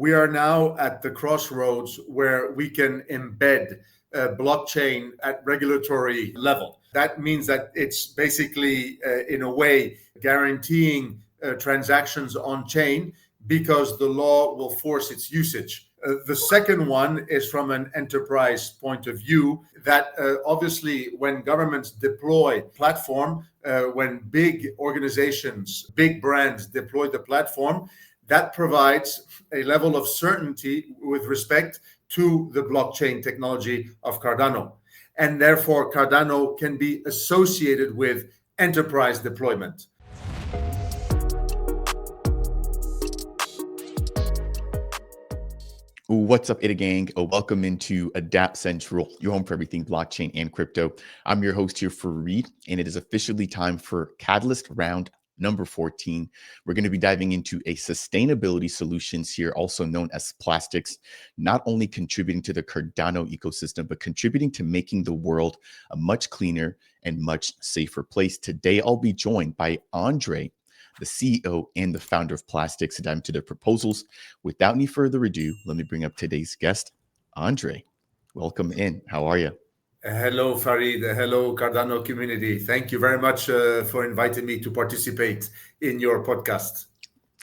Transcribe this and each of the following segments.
we are now at the crossroads where we can embed blockchain at regulatory level. That means that it's basically, in a way, guaranteeing transactions on chain because the law will force its usage. The second one is from an enterprise point of view that obviously when governments deploy platform, when big organizations, big brands deploy the platform, that provides a level of certainty with respect to the blockchain technology of Cardano. And therefore, Cardano can be associated with enterprise deployment. What's up, Ida Gang? Welcome into Dapp Central, your home for everything blockchain and crypto. I'm your host here, Fareed, and it is officially time for Catalyst Round number 14. We're going to be diving into a sustainability solutions here, also known as Plastiks, not only contributing to the Cardano ecosystem, but contributing to making the world a much cleaner and much safer place. Today, I'll be joined by Andre, the CEO and the founder of Plastiks, to dive into their proposals. Without any further ado, let me bring up today's guest, Andre. Welcome in. How are you? Hello, Fareed. Hello, Cardano community. Thank you very much for inviting me to participate in your podcast.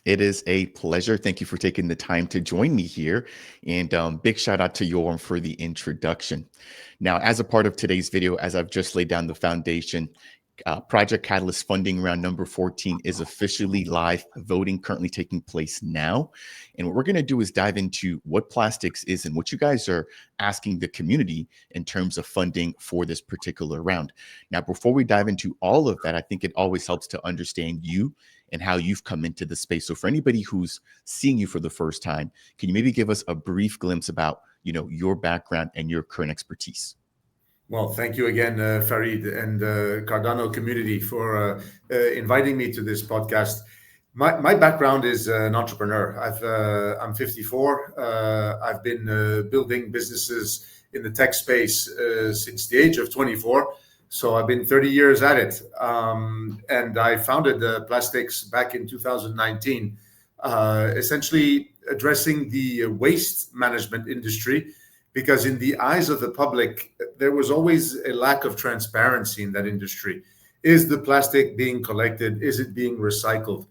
It is a pleasure. Thank you for taking the time to join me here. And big shout out to Yoram for the introduction. Now, as a part of today's video, as I've just laid down the foundation, Project Catalyst funding round number 14 is officially live, voting currently taking place now. And what we're going to do is dive into what Plastiks is and what you guys are asking the community in terms of funding for this particular round. Now, before we dive into all of that, I think it always helps to understand you and how you've come into the space. So for anybody who's seeing you for the first time, can you maybe give us a brief glimpse about, your background and your current expertise? Well, thank you again, Fareed and Cardano community for inviting me to this podcast. My background is an entrepreneur. I'm 54. I've been building businesses in the tech space since the age of 24. So I've been 30 years at it. And I founded Plastiks back in 2019, essentially addressing the waste management industry, because in the eyes of the public, there was always a lack of transparency in that industry. Is the plastic being collected? Is it being recycled?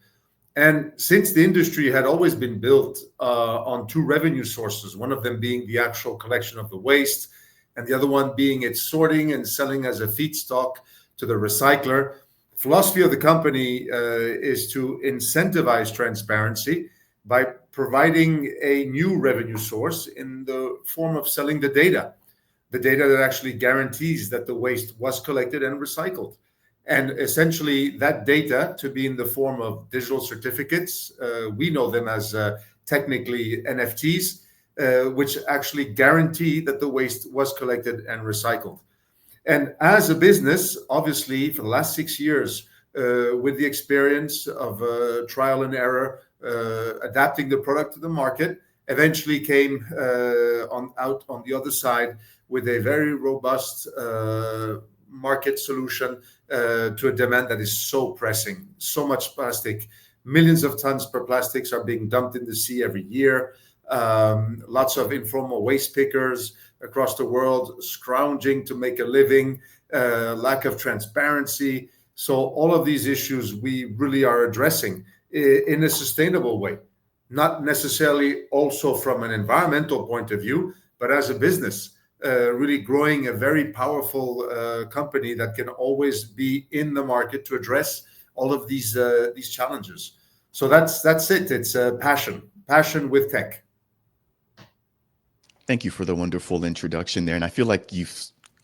And since the industry had always been built on two revenue sources, one of them being the actual collection of the waste, and the other one being its sorting and selling as a feedstock to the recycler, the philosophy of the company is to incentivize transparency by providing a new revenue source in the form of selling the data that actually guarantees that the waste was collected and recycled. And essentially that data to be in the form of digital certificates, we know them as technically NFTs, which actually guarantee that the waste was collected and recycled. And as a business, obviously for the last 6 years, with the experience of trial and error, adapting the product to the market, eventually came out on the other side with a very robust market solution to a demand that is so pressing. So much plastic, millions of tons per plastics are being dumped in the sea every year. Lots of informal waste pickers across the world scrounging to make a living, lack of transparency. So all of these issues we really are addressing in a sustainable way, not necessarily also from an environmental point of view, but as a business, really growing a very powerful company that can always be in the market to address all of these challenges. So that's it. It's passion with tech. Thank you for the wonderful introduction there. And I feel like you've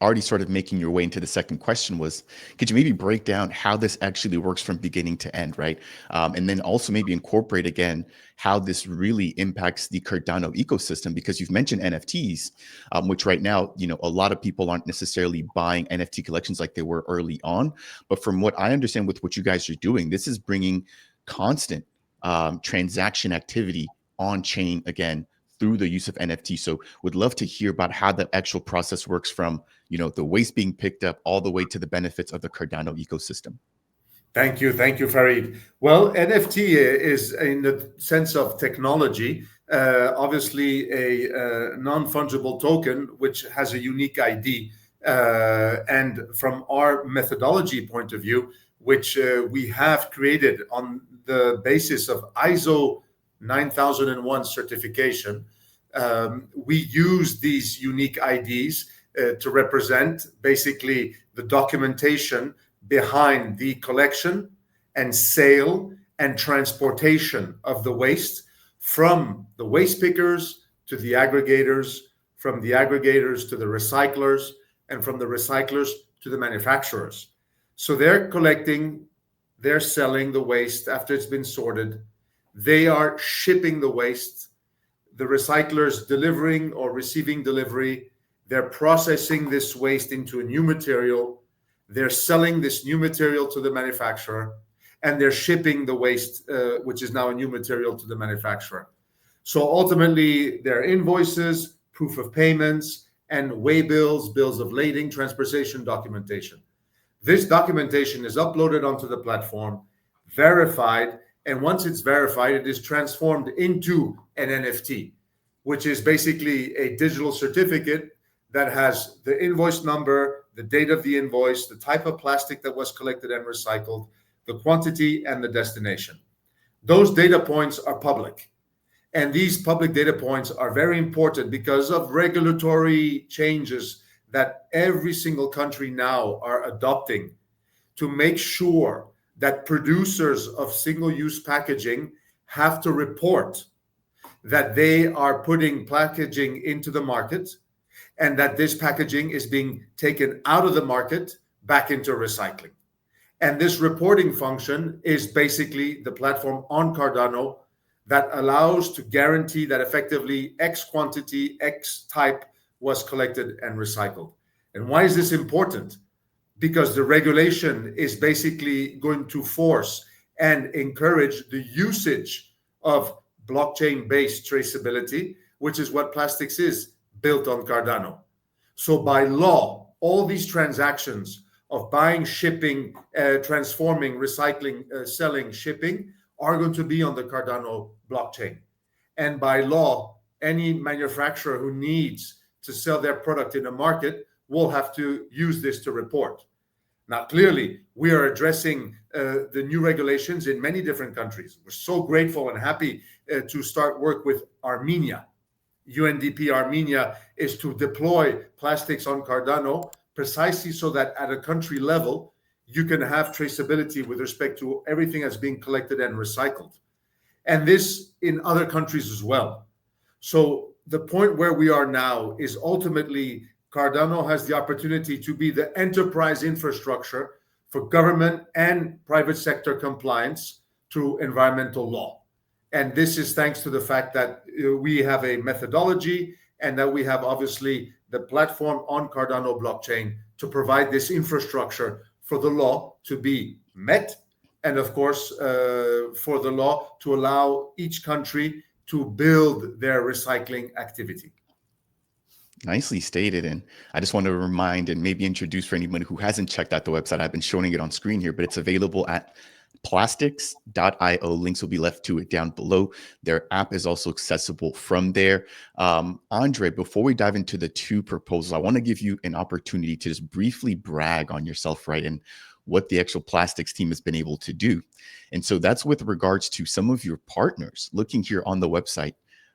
already sort of making your way into the second question was, could you maybe break down how this actually works from beginning to end, right? And then also maybe incorporate again how this really impacts the Cardano ecosystem, because you've mentioned NFTs, which right now, a lot of people aren't necessarily buying NFT collections like they were early on. But from what I understand with what you guys are doing, this is bringing constant transaction activity on chain again through the use of NFT. So would love to hear about how the actual process works from, the waste being picked up all the way to the benefits of the Cardano ecosystem. Thank you, Fareed. Well, NFT is, in the sense of technology, obviously a non-fungible token which has a unique ID. And from our methodology point of view, which we have created on the basis of ISO 9001 certification, we use these unique IDs to represent basically the documentation behind the collection and sale and transportation of the waste, from the waste pickers to the aggregators, from the aggregators to the recyclers, and from the recyclers to the manufacturers. So they're collecting, they're selling the waste after it's been sorted, they are shipping the waste, the recyclers delivering or receiving delivery, they're processing this waste into a new material, they're selling this new material to the manufacturer, and they're shipping the waste, which is now a new material, to the manufacturer. So ultimately, their invoices, proof of payments, and waybills, bills of lading, transportation documentation. This documentation is uploaded onto the platform, verified, and once it's verified, it is transformed into an NFT, which is basically a digital certificate that has the invoice number, the date of the invoice, the type of plastic that was collected and recycled, the quantity, and the destination. Those data points are public. And these public data points are very important because of regulatory changes that every single country now are adopting to make sure that producers of single-use packaging have to report that they are putting packaging into the market and that this packaging is being taken out of the market back into recycling. And this reporting function is basically the platform on Cardano that allows to guarantee that effectively X quantity, X type was collected and recycled. And why is this important? Because the regulation is basically going to force and encourage the usage of blockchain-based traceability, which is what Plastiks is, built on Cardano. So by law, all these transactions of buying, shipping, transforming, recycling, selling, shipping are going to be on the Cardano blockchain. And by law, any manufacturer who needs to sell their product in a market will have to use this to report. Now, clearly, we are addressing the new regulations in many different countries. We're so grateful and happy to start work with Armenia. UNDP Armenia is to deploy Plastiks on Cardano precisely so that at a country level, you can have traceability with respect to everything that's being collected and recycled. And this in other countries as well. So the point where we are now is ultimately Cardano has the opportunity to be the enterprise infrastructure for government and private sector compliance through environmental law. And this is thanks to the fact that we have a methodology and that we have obviously the platform on Cardano blockchain to provide this infrastructure for the law to be met. And of course, for the law to allow each country to build their recycling activity. Nicely stated. And I just want to remind and maybe introduce for anyone who hasn't checked out the website. I've been showing it on screen here, but it's available at plastiks.io. Links will be left to it down below. Their app is also accessible from there. Andre, before we dive into the two proposals, I want to give you an opportunity to just briefly brag on yourself, right? And what the actual Plastiks team has been able to do. And so that's with regards to some of your partners. Looking here on the website,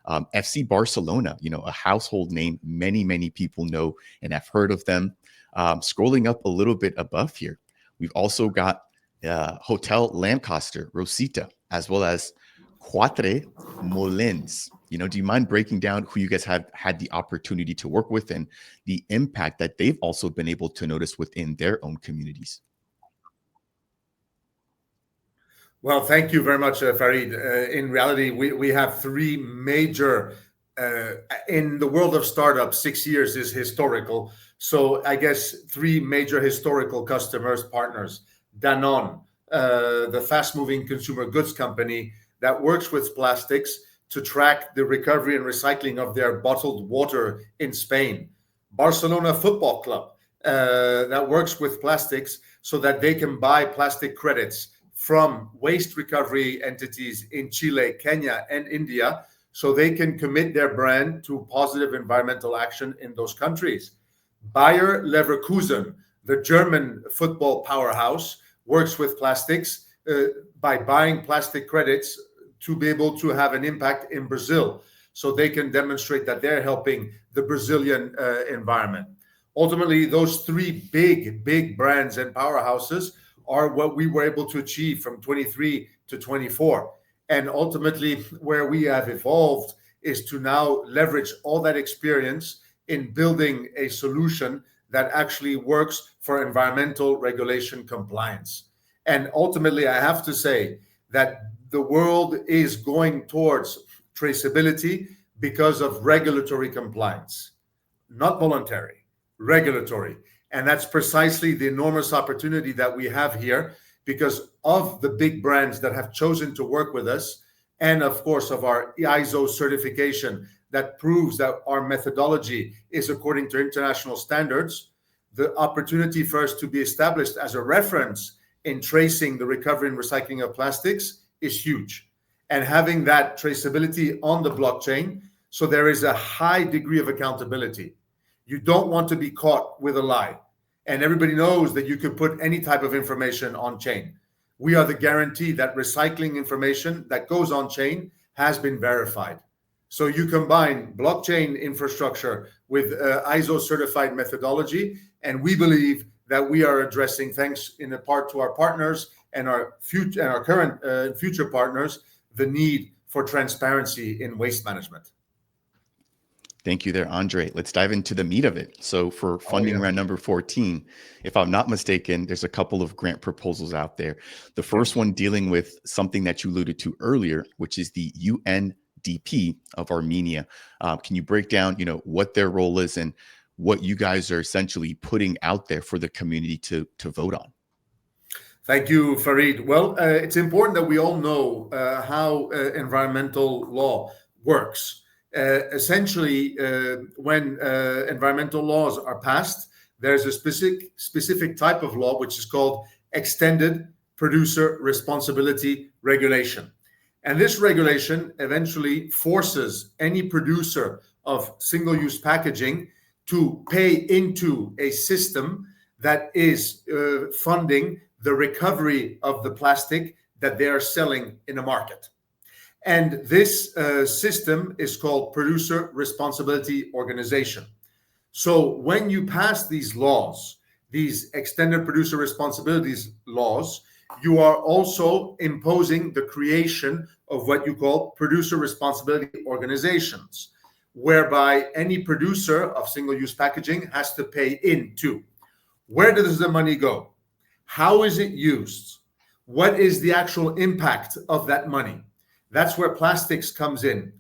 FC Barcelona, a household name many people know and have heard of them. Scrolling up a little bit above here, we've also got Hotel Lancaster, Rosita, as well as Quatre Molins. Do you mind breaking down who you guys have had the opportunity to work with and the impact that they've also been able to notice within their own communities? Well, thank you very much, Farid. In reality, we have three major, in the world of startups, 6 years is historical. So I guess three major historical customers, partners. Danone, the fast-moving consumer goods company that works with Plastiks to track the recovery and recycling of their bottled water in Spain. Barcelona Football Club, that works with Plastiks so that they can buy plastic credits from waste recovery entities in Chile, Kenya, and India, so they can commit their brand to positive environmental action in those countries. Bayer Leverkusen, the German football powerhouse, works with Plastiks by buying plastic credits to be able to have an impact in Brazil, so they can demonstrate that they're helping the Brazilian environment. Ultimately, those three big brands and powerhouses are what we were able to achieve from 23 to 24. And ultimately, where we have evolved is to now leverage all that experience in building a solution that actually works for environmental regulation compliance. And ultimately, I have to say that the world is going towards traceability because of regulatory compliance, not voluntary, regulatory. And that's precisely the enormous opportunity that we have here because of the big brands that have chosen to work with us, and of course of our ISO certification that proves that our methodology is according to international standards. The opportunity for us to be established as a reference in tracing the recovery and recycling of plastics is huge. And having that traceability on the blockchain, so there is a high degree of accountability. You don't want to be caught with a lie. And everybody knows that you could put any type of information on chain. We are the guarantee that recycling information that goes on chain has been verified. So you combine blockchain infrastructure with ISO certified methodology, and we believe that we are addressing, thanks in a part to our partners and our future and our current future partners, the need for transparency in waste management. Thank you there, Andre. Let's dive into the meat of it. So for funding round number 14, if I'm not mistaken, there's a couple of grant proposals out there. The first one dealing with something that you alluded to earlier, which is the UNDP of Armenia. Can you break down, what their role is and what you guys are essentially putting out there for the community to vote on? Thank you, Farid. Well, it's important that we all know how environmental law works. Essentially, when environmental laws are passed, there's a specific type of law which is called extended producer responsibility regulation. And this regulation eventually forces any producer of single-use packaging to pay into a system that is funding the recovery of the plastic that they are selling in a market. And this system is called Producer Responsibility Organization. So when you pass these laws, these extended producer responsibilities laws, you are also imposing the creation of what you call producer responsibility organizations, whereby any producer of single-use packaging has to pay into. Where does the money go? How is it used? What is the actual impact of that money? That's where Plastiks comes in.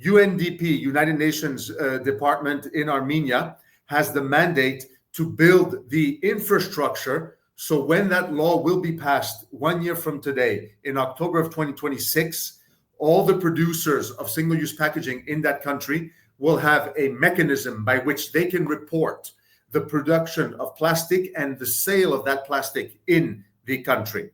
UNDP, United Nations Department in Armenia, has the mandate to build the infrastructure. So when that law will be passed 1 year from today, in October of 2026, all the producers of single-use packaging in that country will have a mechanism by which they can report the production of plastic and the sale of that plastic in the country.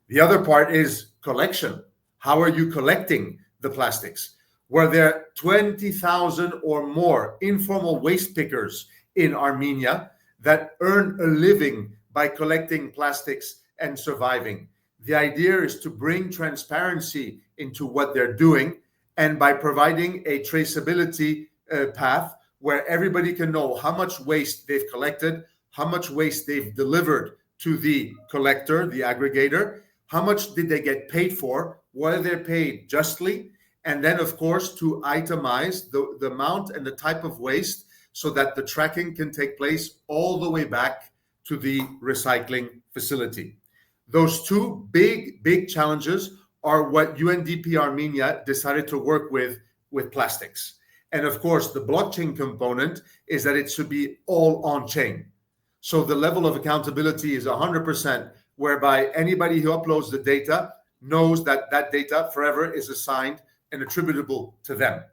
The other part is collection. How are you collecting the plastics? Were there 20,000 or more informal waste pickers in Armenia that earn a living by collecting plastics and surviving? The idea is to bring transparency into what they're doing, and by providing a traceability path where everybody can know how much waste they've collected, how much waste they've delivered to the collector, the aggregator, how much did they get paid for, were they paid justly, and then, of course, to itemize the amount and the type of waste so that the tracking can take place all the way back to the recycling facility. Those two big challenges are what UNDP Armenia decided to work with Plastiks. And of course, the blockchain component is that it should be all on chain. So the level of accountability is 100%, whereby anybody who uploads the data knows that that data forever is assigned and attributable to them.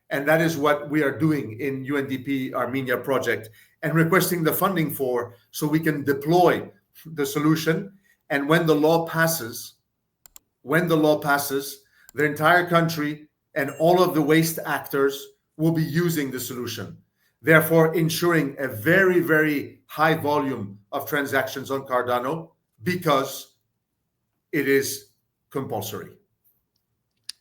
And that is what we are doing in UNDP Armenia project and requesting the funding for, so we can deploy the solution. And when the law passes, the entire country and all of the waste actors will be using the solution, therefore ensuring a very, very high volume of transactions on Cardano because it is compulsory.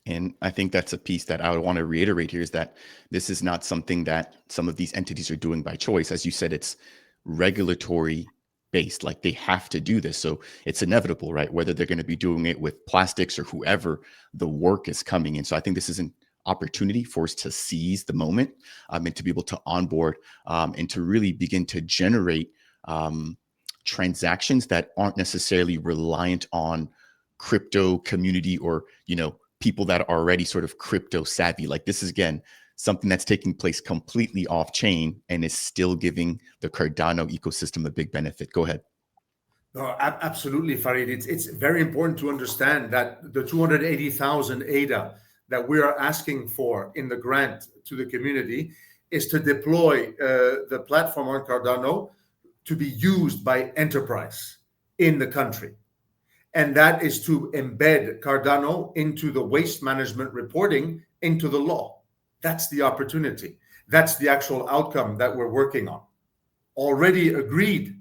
And I think that's a piece that I would want to reiterate here, is that this is not something that some of these entities are doing by choice. As you said, it's regulatory based, like they have to do this. So it's inevitable, right? Whether they're going to be doing it with Plastiks or whoever, the work is coming in. So I think this is an opportunity for us to seize the moment, and to be able to onboard, and to really begin to generate transactions that aren't necessarily reliant on crypto community or, people that are already sort of crypto savvy. Like this is, again, something that's taking place completely off chain and is still giving the Cardano ecosystem a big benefit. Go ahead. No, absolutely, Farid. It's very important to understand that the 280,000 ADA that we are asking for in the grant to the community is to deploy the platform on Cardano to be used by enterprise in the country. And that is to embed Cardano into the waste management reporting into the law. That's the opportunity. That's the actual outcome that we're working on. Already agreed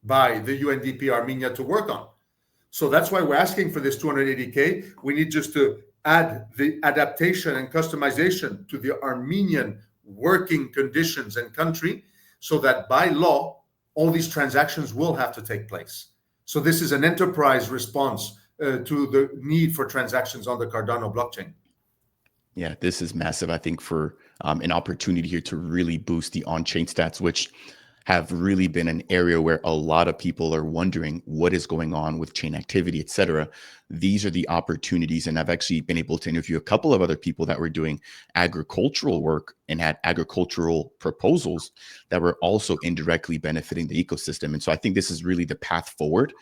by the UNDP Armenia to work on. So that's why we're asking for this 280K. We need just to add the adaptation and customization to the Armenian working conditions and country so that by law, all these transactions will have to take place. So this is an enterprise response to the need for transactions on the Cardano blockchain. Yeah, this is massive, I think, for an opportunity here to really boost the on-chain stats, which have really been an area where a lot of people are wondering what is going on with chain activity, et cetera. These are the opportunities. And I've actually been able to interview a couple of other people that were doing agricultural work and had agricultural proposals that were also indirectly benefiting the ecosystem. And so I think this is really the path forward,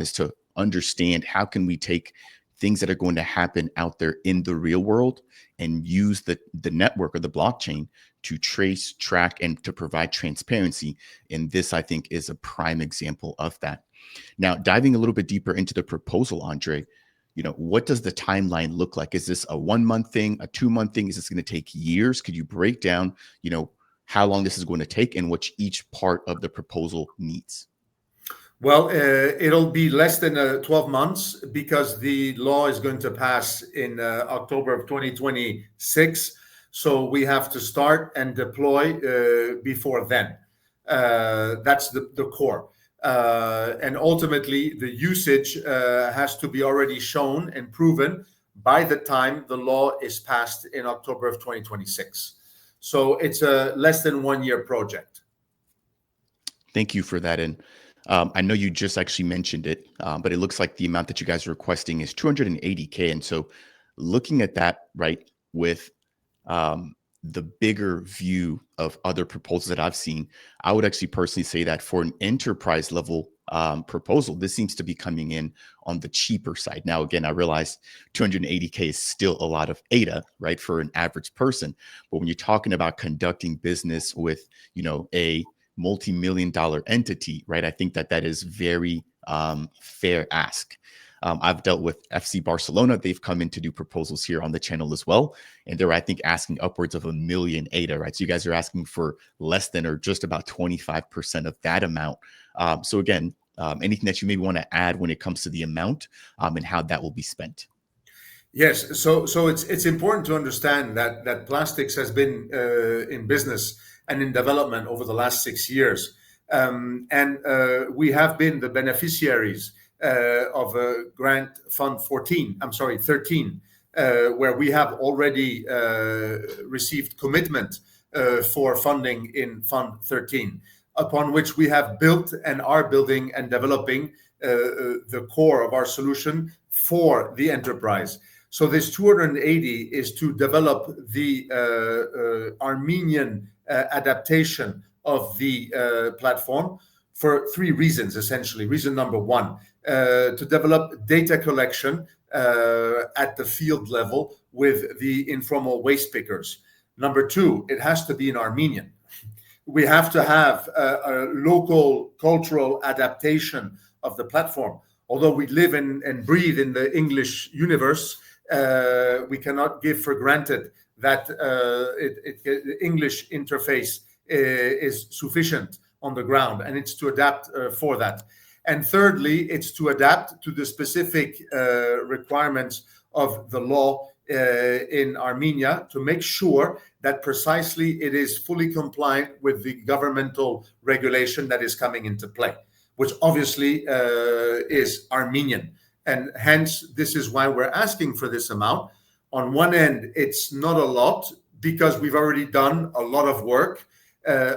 is to understand how can we take things that are going to happen out there in the real world and use the network or the blockchain to trace, track, and to provide transparency. And this, I think, is a prime example of that. Now, diving a little bit deeper into the proposal, Andre, what does the timeline look like? Is this a 1 month thing, a 2 month thing? Is this going to take years? Could you break down, how long this is going to take and what each part of the proposal needs? Well, it'll be less than 12 months because the law is going to pass in October of 2026. So we have to start and deploy before then. That's the core. And ultimately, the usage has to be already shown and proven by the time the law is passed in October of 2026. So it's a less than 1 year project. Thank you for that. And I know you just actually mentioned it, but it looks like the amount that you guys are requesting is 280K. And so looking at that, right, with the bigger view of other proposals that I've seen, I would actually personally say that for an enterprise level proposal, this seems to be coming in on the cheaper side. Now, again, I realize 280K is still a lot of ADA, right, for an average person. But when you're talking about conducting business with, a multi-million-dollar entity, right, I think that is very fair ask. I've dealt with FC Barcelona. They've come in to do proposals here on the channel as well. And they're, I think, asking upwards of 1 million ADA, right? So you guys are asking for less than or just about 25% of that amount. So again, anything that you maybe want to add when it comes to the amount and how that will be spent? Yes, so it's important to understand that Plastiks has been in business and in development over the last 6 years. And we have been the beneficiaries of grant fund 13, where we have already received commitment for funding in fund 13, upon which we have built and are building and developing the core of our solution for the enterprise. So this 280 is to develop the Armenian adaptation of the platform for 3 reasons, essentially. Reason number 1, to develop data collection at the field level with the informal waste pickers. Number 2, it has to be in Armenian. We have to have a local cultural adaptation of the platform. Although we live and breathe in the English universe, We cannot give for granted that the English interface is sufficient on the ground, and it's to adapt for that. And thirdly, it's to adapt to the specific requirements of the law in Armenia to make sure that precisely it is fully compliant with the governmental regulation that is coming into play, which obviously is Armenian. And hence, this is why we're asking for this amount. On one end, it's not a lot because we've already done a lot of work.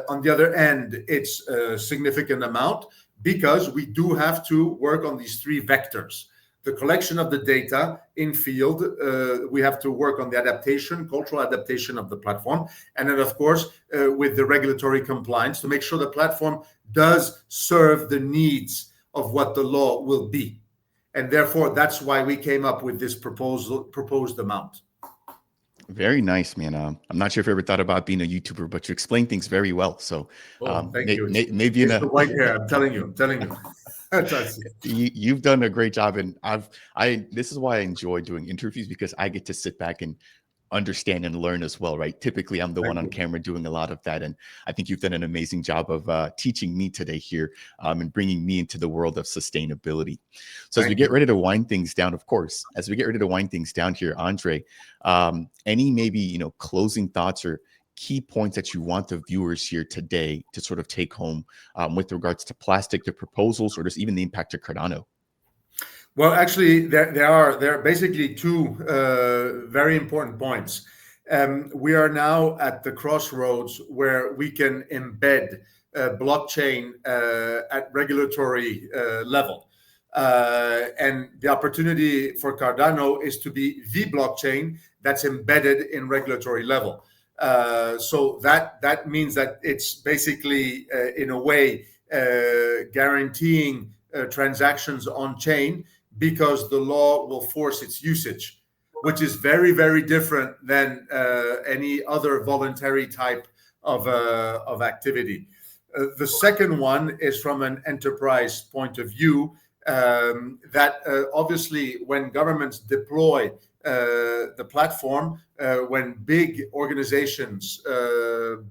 On the other end, it's a significant amount because we do have to work on these three vectors. The collection of the data in field, we have to work on the adaptation, cultural adaptation of the platform, and then, of course, with the regulatory compliance to make sure the platform does serve the needs of what the law will be. And therefore, that's why we came up with this proposed amount. Very nice, man. I'm not sure if you ever thought about being a YouTuber, but you explain things very well. So thank you. Maybe it's the white hair. I'm telling you. You've done a great job, and this is why I enjoy doing interviews, because I get to sit back and understand and learn as well, right? Typically, I'm the one on camera doing a lot of that, and I think you've done an amazing job of teaching me today here and bringing me into the world of sustainability. So as we get ready to wind things down, of course, as we get ready to wind things down here, Andre, any maybe closing thoughts or key points that you want the viewers here today to sort of take home with regards to Plastiks, the proposals, or just even the impact of Cardano? Well, actually, there are basically two very important points. We are now at the crossroads where we can embed blockchain at regulatory level. And the opportunity for Cardano is to be the blockchain that's embedded in regulatory level. So that means that it's basically, in a way, guaranteeing transactions on chain, because the law will force its usage, which is very, very different than any other voluntary type of activity. The second one is from an enterprise point of view, that obviously when governments deploy the platform, when big organizations,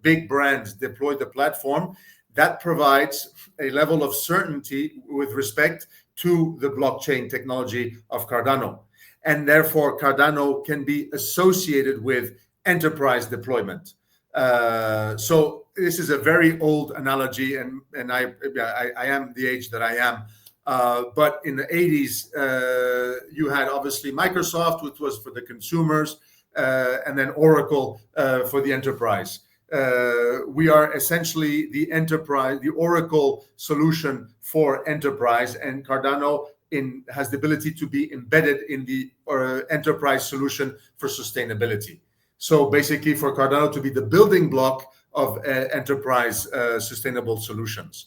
big brands deploy the platform, that provides a level of certainty with respect to the blockchain technology of Cardano. And therefore, Cardano can be associated with enterprise deployment. So this is a very old analogy, and I am the age that I am. But in the 80s, you had obviously Microsoft, which was for the consumers, and then Oracle for the enterprise. We are essentially the enterprise, the Oracle solution for enterprise, and Cardano has the ability to be embedded in the enterprise solution for sustainability. So basically, for Cardano to be the building block of enterprise sustainable solutions.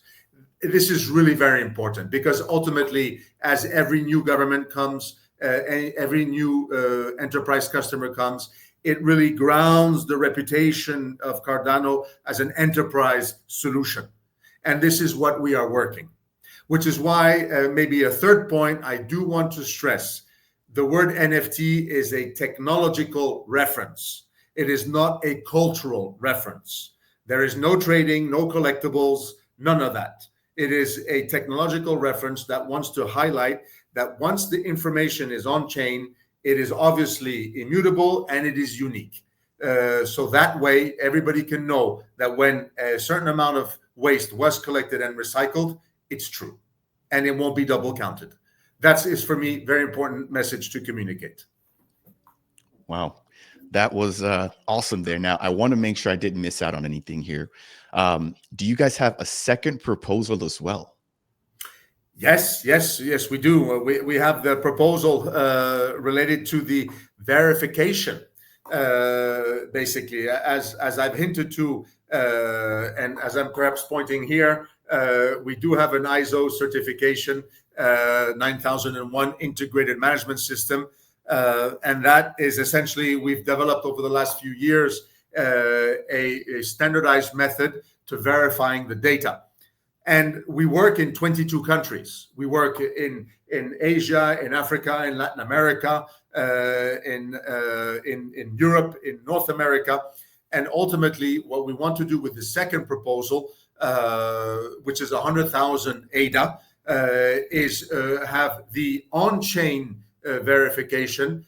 This is really very important, because ultimately, as every new government comes, every new enterprise customer comes, it really grounds the reputation of Cardano as an enterprise solution. And this is what we are working, which is why maybe a third point I do want to stress. The word NFT is a technological reference. It is not a cultural reference. There is no trading, no collectibles, none of that. It is a technological reference that wants to highlight that once the information is on chain, it is obviously immutable and it is unique. So that way, everybody can know that when a certain amount of waste was collected and recycled, it's true, and it won't be double counted. That is, for me, very important message to communicate. Wow. That was awesome there. Now, I want to make sure I didn't miss out on anything here. Do you guys have a second proposal as well? Yes, we do. We have the proposal related to the verification. Basically, as I've hinted to, and as I'm perhaps pointing here, we do have an ISO certification, 9001 integrated management system. And that is essentially, we've developed over the last few years a standardized method to verifying the data. And we work in 22 countries. We work in Asia, in Africa, in Latin America, in Europe, in North America. And ultimately, what we want to do with the second proposal, which is 100,000 ADA, is have the on-chain verification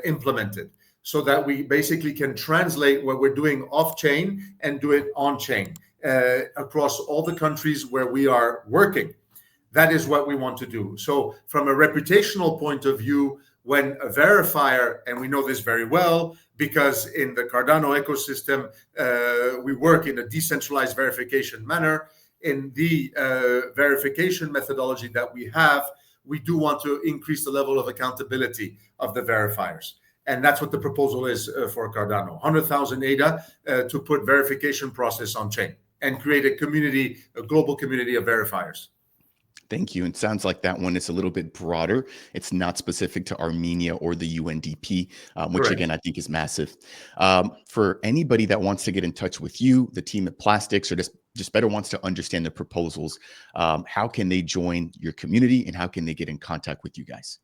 implemented, so that we basically can translate what we're doing off-chain and do it on-chain across all the countries where we are working. That is what we want to do. So from a reputational point of view, when a verifier, and we know this very well because in the Cardano ecosystem, we work in a decentralized verification manner. In the verification methodology that we have, we do want to increase the level of accountability of the verifiers. And that's what the proposal is for Cardano. 100,000 ADA to put verification process on chain and create a community, a global community of verifiers. Thank you. It sounds like that one is a little bit broader. It's not specific to Armenia or the UNDP, which Correct. again, I think is massive. For anybody that wants to get in touch with you, the team at Plastiks, or just better wants to understand the proposals, how can they join your community and how can they get in contact with you guys?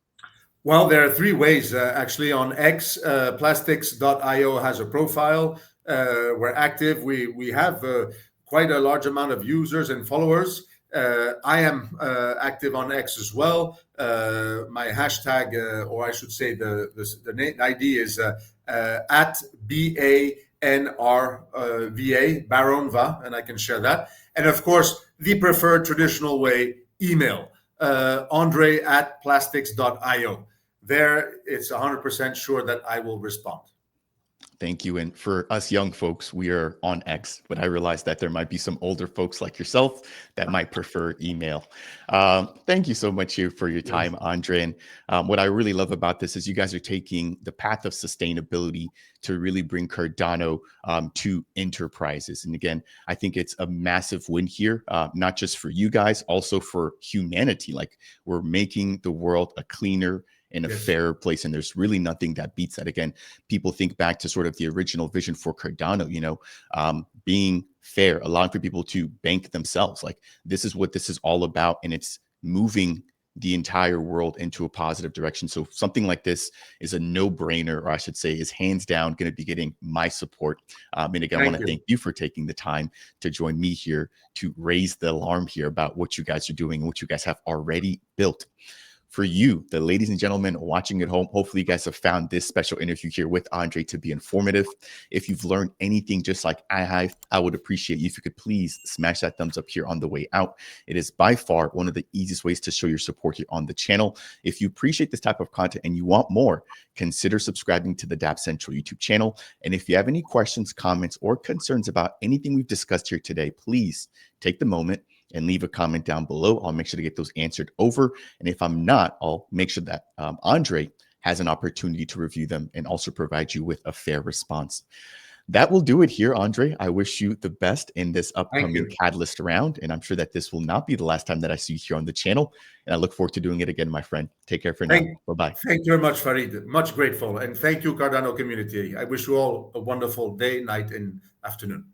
Well, there are three ways actually. On X, plastiks.io has a profile. We're active. We have quite a large amount of users and followers. I am active on X as well. My hashtag, or I should say the ID is at BANRVA, Baronva, and I can share that. And of course, the preferred traditional way, email, Andre@plastiks.io. There, it's 100% sure that I will respond. Thank you. And for us young folks, we are on X, but I realize that there might be some older folks like yourself that might prefer email. Thank you so much here for your time, Andre. And what I really love about this is you guys are taking the path of sustainability to really bring Cardano to enterprises. And again, I think it's a massive win here, not just for you guys, also for humanity. Like, we're making the world a cleaner in a fairer place. And there's really nothing that beats that. Again, people think back to sort of the original vision for Cardano, being fair, allowing for people to bank themselves. Like, this is what this is all about. And it's moving the entire world into a positive direction. So something like this is a no-brainer, or I should say is hands down going to be getting my support. And again, I want to thank you for taking the time to join me here to raise the alarm here about what you guys are doing and what you guys have already built. For you, the ladies and gentlemen watching at home, hopefully you guys have found this special interview here with Andre to be informative. If you've learned anything just like I have, I would appreciate you if you could please smash that thumbs up here on the way out. It is by far one of the easiest ways to show your support here on the channel. If you appreciate this type of content and you want more, consider subscribing to the Dapp Central YouTube channel. And if you have any questions, comments, or concerns about anything we've discussed here today, please take the moment and leave a comment down below. I'll make sure to get those answered over. And if I'm not, I'll make sure that Andre has an opportunity to review them and also provide you with a fair response. That will do it here, Andre. I wish you the best in this upcoming Catalyst round. And I'm sure that this will not be the last time that I see you here on the channel. And I look forward to doing it again, my friend. Take care for now. Bye-bye. Thank you very much, Farid. Much grateful. And thank you, Cardano community. I wish you all a wonderful day, night, and afternoon.